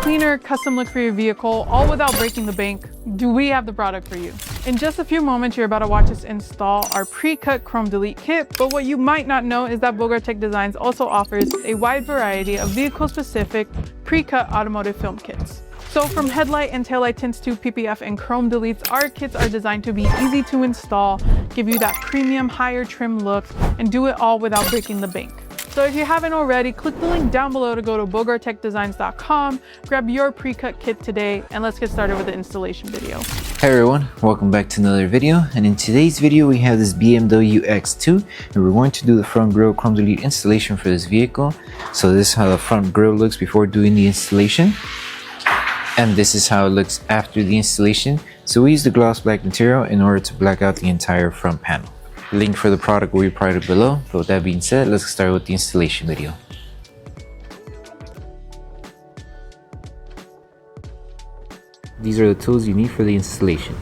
cleaner, custom look for your vehicle, all without breaking the bank, do we have the product for you. In just a few moments, you're about to watch us install our pre-cut chrome delete kit, but what you might not know is that Tech Designs also offers a wide variety of vehicle-specific pre-cut automotive film kits. So from headlight and taillight tints to PPF and chrome deletes, our kits are designed to be easy to install, give you that premium, higher trim look, and do it all without breaking the bank. So if you haven't already, click the link down below to go to bogartechdesigns.com, grab your pre-cut kit today, and let's get started with the installation video. Hey everyone, welcome back to another video. And in today's video, we have this BMW X2, and we're going to do the front grille chrome delete installation for this vehicle. So this is how the front grille looks before doing the installation. And this is how it looks after the installation. So we use the gloss black material in order to black out the entire front panel. Link for the product will be provided below. But with that being said, let's start with the installation video. These are the tools you need for the installation.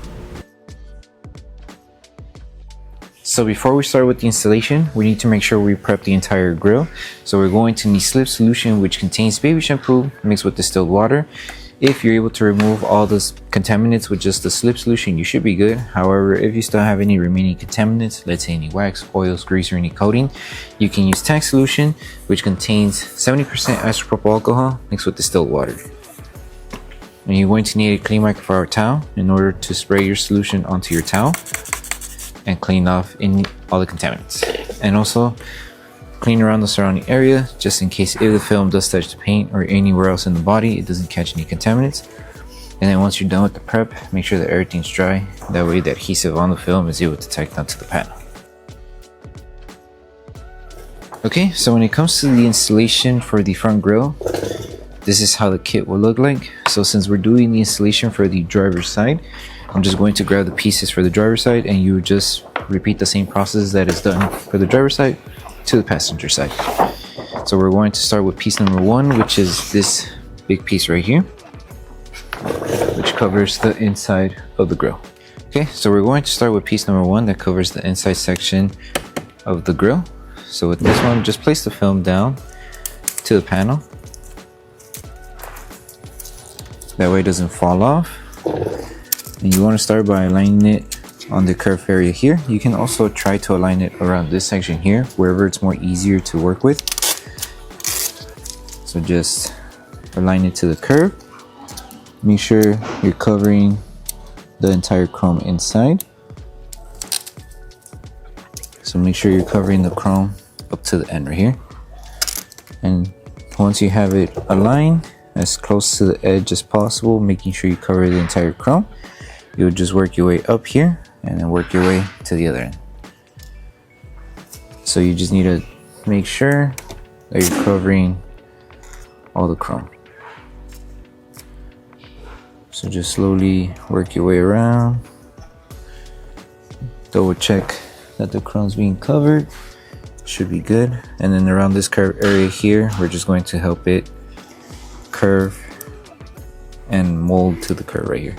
So before we start with the installation, we need to make sure we prep the entire grille. So we're going to need slip solution, which contains baby shampoo mixed with distilled water. If you're able to remove all the contaminants with just the slip solution, you should be good. However, if you still have any remaining contaminants, let's say any wax, oils, grease, or any coating, you can use tank solution, which contains 70% isopropyl alcohol mixed with distilled water. And you're going to need a clean microfiber towel in order to spray your solution onto your towel and clean off all the contaminants. And also clean around the surrounding area just in case if the film does touch the paint or anywhere else in the body, it doesn't catch any contaminants. And then once you're done with the prep, make sure that everything's dry. That way the adhesive on the film is able to tack onto the panel. Okay, so when it comes to the installation for the front grille, this is how the kit will look like. So since we're doing the installation for the driver's side, I'm just going to grab the pieces for the driver's side, and you just repeat the same process that is done for the driver's side to the passenger side. So we're going to start with piece number 1, which is this big piece right here, which covers the inside of the grille. Okay, so we're going to start with piece number 1 that covers the inside section of the grille. So with this one, just place the film down to the panel. That way it doesn't fall off. And you want to start by aligning it on the curved area here. You can also try to align it around this section here, wherever it's more easier to work with. So just align it to the curve. Make sure you're covering the entire chrome inside. So make sure you're covering the chrome up to the end right here. And once you have it aligned as close to the edge as possible, making sure you cover the entire chrome, you'll just work your way up here and then work your way to the other end. So you just need to make sure that you're covering all the chrome. So just slowly work your way around. Double check that the chrome's being covered. Should be good. And then around this curved area here, we're just going to help it curve and mold to the curve right here.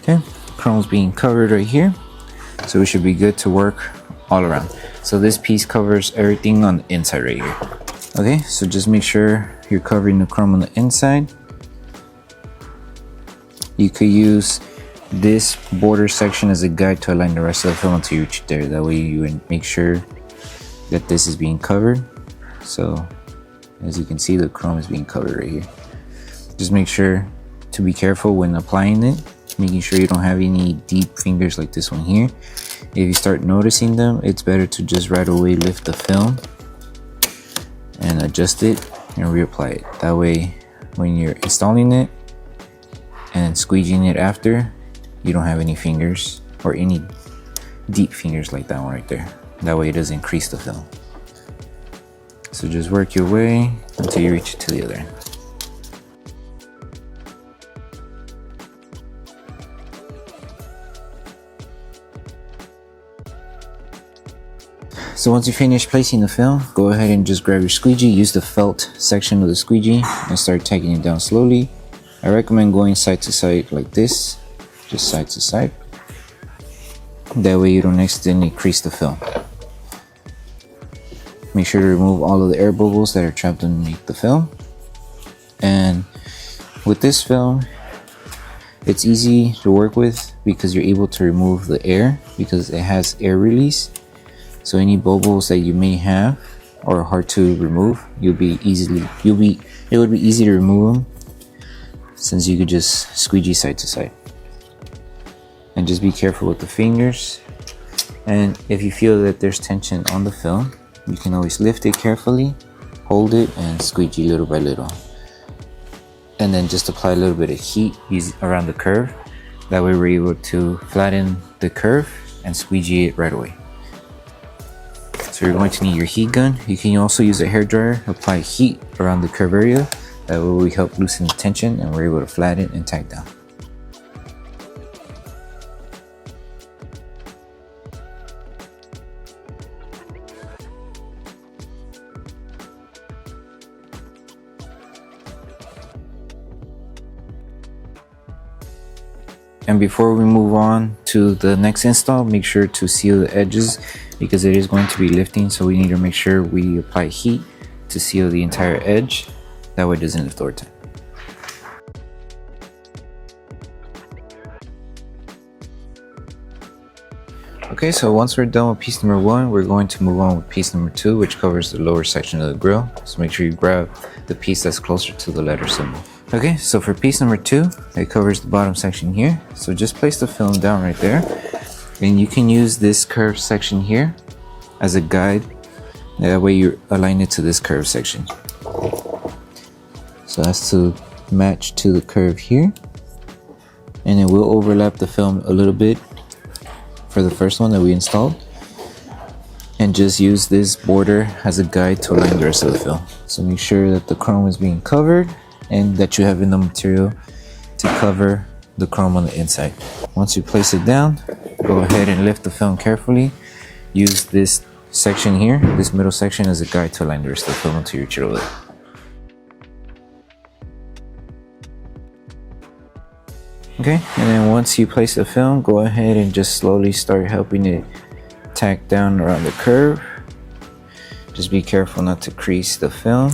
Okay, chrome's being covered right here, so we should be good to work all around. So this piece covers everything on the inside right here. Okay, so just make sure you're covering the chrome on the inside. You could use this border section as a guide to align the rest of the film until you reach there. That way you make sure that this is being covered. So as you can see, the chrome is being covered right here. Just make sure to be careful when applying it, making sure you don't have any deep fingers like this one here. If you start noticing them, it's better to just right away lift the film and adjust it and reapply it. That way when you're installing it and squeegeeing it after, you don't have any fingers or any deep fingers like that one right there. That way it doesn't crease the film. So just work your way until you reach it to the other end. So once you finish placing the film, go ahead and just grab your squeegee, use the felt section of the squeegee and start taking it down slowly. I recommend going side to side like this, just side to side. That way you don't accidentally crease the film. make sure to remove all of the air bubbles that are trapped underneath the film. And with this film, it's easy to work with because you're able to remove the air because it has air release. So any bubbles that you may have or are hard to remove, it would be easy to remove them since you could just squeegee side to side. And just be careful with the fingers. And if you feel that there's tension on the film, you can always lift it carefully, hold it, and squeegee little by little. And then just apply a little bit of heat around the curve. That way we're able to flatten the curve and squeegee it right away. So you're going to need your heat gun. You can also use a hairdryer, apply heat around the curve area. That way we help loosen the tension and we're able to flatten and tack down. And before we move on to the next install, make sure to seal the edges because it is going to be lifting, so we need to make sure we apply heat to seal the entire edge. That way it doesn't lift over time. Okay, so once we're done with piece number 1, we're going to move on with piece number 2, which covers the lower section of the grill. So make sure you grab the piece that's closer to the letter symbol. Okay, so for piece number 2, it covers the bottom section here. So just place the film down right there. And you can use this curved section here as a guide. That way you align it to this curved section. So that's to match to the curve here. And it will overlap the film a little bit for the first one that we installed. And just use this border as a guide to align the rest of the film. So make sure that the chrome is being covered and that you have enough material to cover the chrome on the inside. Once you place it down, go ahead and lift the film carefully. Use this section here, this middle section, as a guide to align the rest of the film until you reach it over there. Okay, and then once you place the film, go ahead and just slowly start helping it tack down around the curve. Just be careful not to crease the film.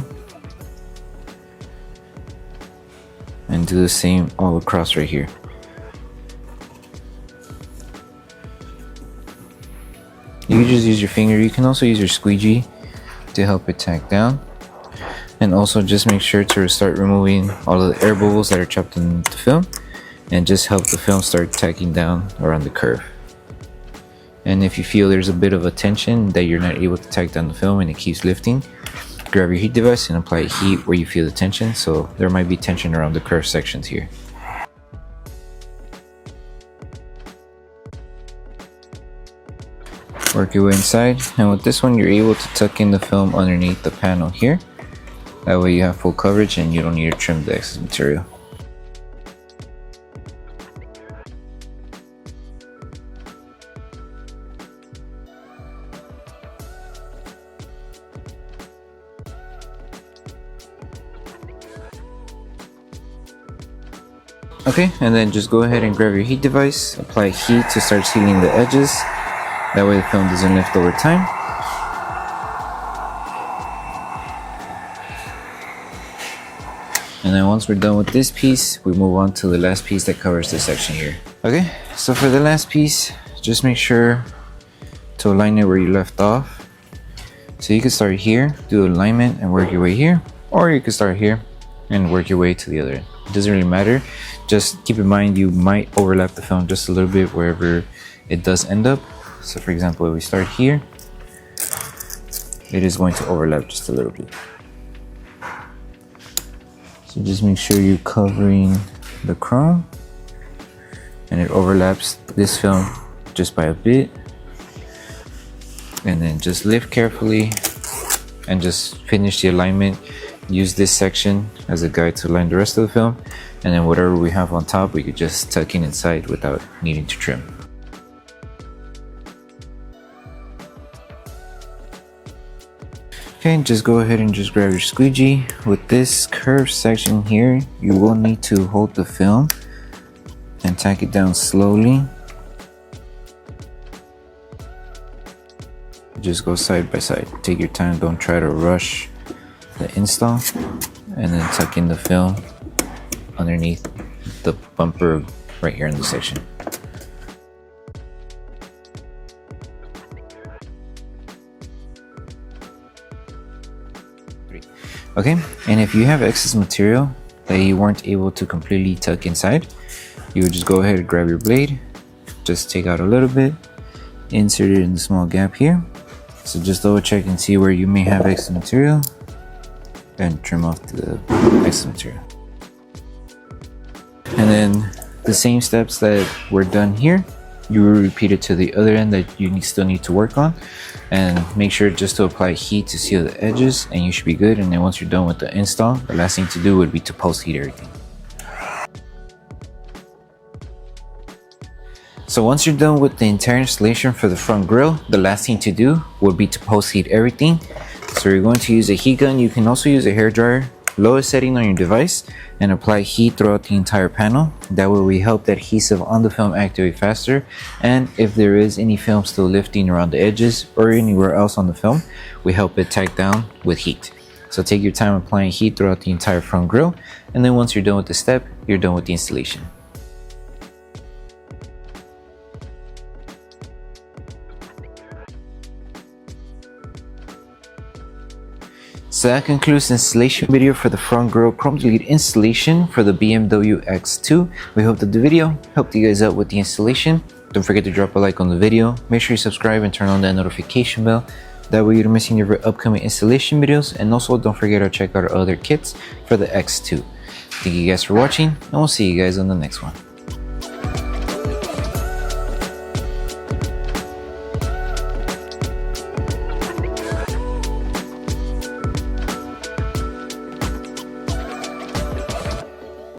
And do the same all across right here. You can just use your finger. You can also use your squeegee to help it tack down. And also just make sure to start removing all of the air bubbles that are trapped in the film. And just help the film start tacking down around the curve. And if you feel there's a bit of a tension that you're not able to tack down the film and it keeps lifting, grab your heat device and apply heat where you feel the tension. So there might be tension around the curved sections here. Work your way inside, and with this one you're able to tuck in the film underneath the panel here. That way you have full coverage and you don't need to trim the excess material. Okay, and then just go ahead and grab your heat device, apply heat to start sealing the edges. That way the film doesn't lift over time. And then once we're done with this piece, we move on to the last piece that covers this section here. Okay, so for the last piece, just make sure to align it where you left off. So you can start here, do alignment and work your way here, or you can start here and work your way to the other end. It doesn't really matter. Just keep in mind you might overlap the film just a little bit wherever it does end up. So for example, if we start here, it is going to overlap just a little bit. So just make sure you're covering the chrome and it overlaps this film just by a bit. And then just lift carefully and just finish the alignment. Use this section as a guide to align the rest of the film, and then whatever we have on top we could just tuck in inside without needing to trim. Okay, just go ahead and just grab your squeegee. With this curved section here, you will need to hold the film and tack it down slowly. just go side by side. Take your time, don't try to rush the install, and then tuck in the film underneath the bumper right here in this section. Okay, and if you have excess material that you weren't able to completely tuck inside, you would just go ahead and grab your blade, just take out a little bit, insert it in the small gap here. So just double check and see where you may have excess material and trim off the excess material. And then the same steps that were done here, you will repeat it to the other end that you still need to work on, and make sure just to apply heat to seal the edges, and you should be good. And then once you're done with the install, the last thing to do would be to post heat everything. So once you're done with the entire installation for the front grille, the last thing to do would be to post heat everything. So you're going to use a heat gun. You can also use a hair dryer, lowest setting on your device, and apply heat throughout the entire panel. That way we help the adhesive on the film activate faster, and if there is any film still lifting around the edges or anywhere else on the film, we help it tack down with heat. So take your time applying heat throughout the entire front grille, and then once you're done with the step, you're done with the installation. So that concludes the installation video for the front grille chrome delete installation for the BMW X2. We hope that the video helped you guys out with the installation. Don't forget to drop a like on the video. Make sure you subscribe and turn on that notification bell. That way you don't miss any of our upcoming installation videos. And also don't forget to check out our other kits for the X2. Thank you guys for watching, and we'll see you guys on the next one.